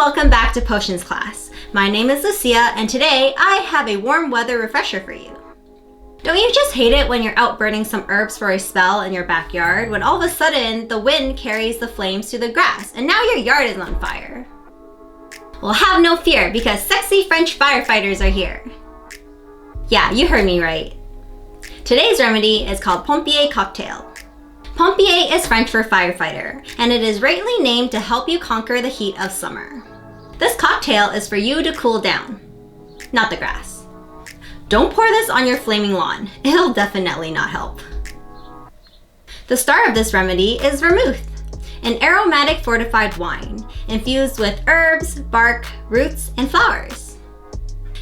welcome back to Potions class. My name is Lucia, and today I have a warm weather refresher for you. Don't you just hate it when you're out burning some herbs for a spell in your backyard when all of a sudden the wind carries the flames through the grass and now your yard is on fire? Well, have no fear because sexy French firefighters are here. Yeah, you heard me right. Today's remedy is called Pompier Cocktail. Pompier is French for firefighter, and it is rightly named to help you conquer the heat of summer. This cocktail is for you to cool down, not the grass. Don't pour this on your flaming lawn. It'll definitely not help. The star of this remedy is vermouth, an aromatic fortified wine infused with herbs, bark, roots, and flowers.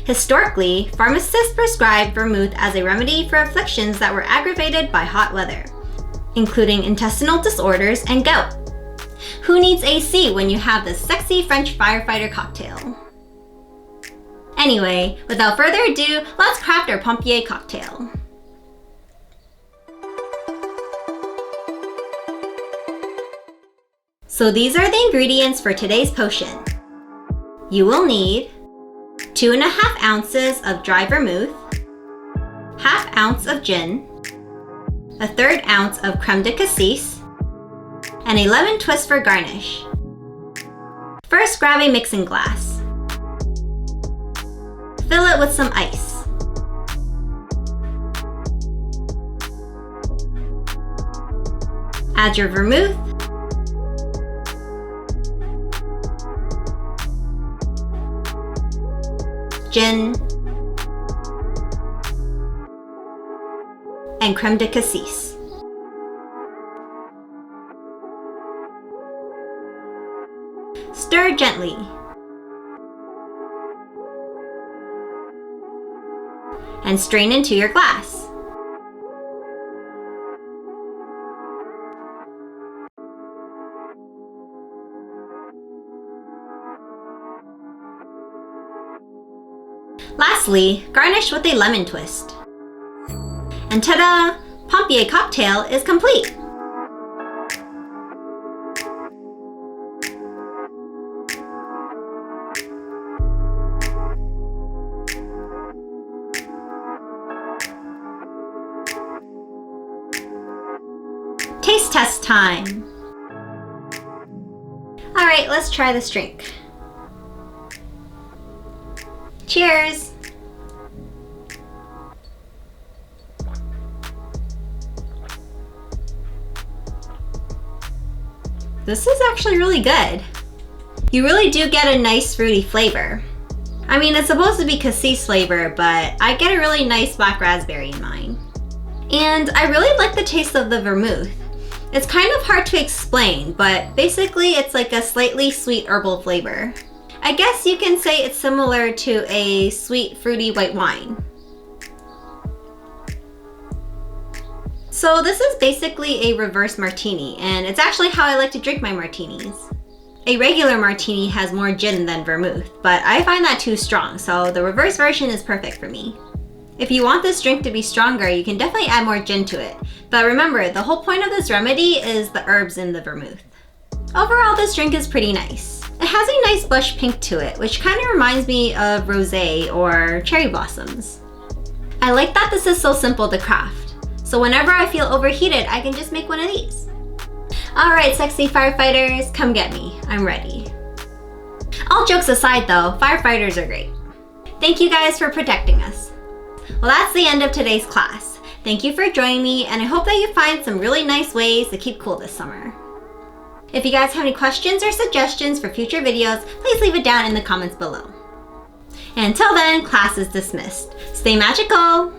Historically, pharmacists prescribed vermouth as a remedy for afflictions that were aggravated by hot weather, including intestinal disorders and gout. Who needs AC when you have this sexy French firefighter cocktail? Anyway, without further ado, let's craft our Pompier cocktail. So these are the ingredients for today's potion. You will need 2.5 ounces of dry vermouth, ½ ounce of gin, a 1/3 ounce of crème de cassis, and a lemon twist for garnish. First, grab a mixing glass. Fill it with some ice. Add your vermouth, gin, and crème de cassis. Stir gently. And strain into your glass. Lastly, garnish with a lemon twist. And ta-da! Pompier cocktail is complete! Taste test time! Alright, let's try this drink. Cheers! This is actually really good. You really do get a nice fruity flavor. I mean, it's supposed to be cassis flavor, but I get a really nice black raspberry in mine. And I really like the taste of the vermouth. It's kind of hard to explain, but basically it's like a slightly sweet herbal flavor. I guess you can say it's similar to a sweet fruity white wine. So this is basically a reverse martini, and it's actually how I like to drink my martinis. A regular martini has more gin than vermouth, but I find that too strong, so the reverse version is perfect for me. If you want this drink to be stronger, you can definitely add more gin to it. But remember, the whole point of this remedy is the herbs in the vermouth. Overall, this drink is pretty nice. It has a nice blush pink to it, which kind of reminds me of rosé or cherry blossoms. I like that this is so simple to craft. So whenever I feel overheated, I can just make one of these. Alright, sexy firefighters, come get me. I'm ready. All jokes aside though, firefighters are great. Thank you guys for protecting us. Well, that's the end of today's class. Thank you for joining me, and I hope that you find some really nice ways to keep cool this summer. If you guys have any questions or suggestions for future videos, please leave it down in the comments below. And until then, class is dismissed. Stay magical!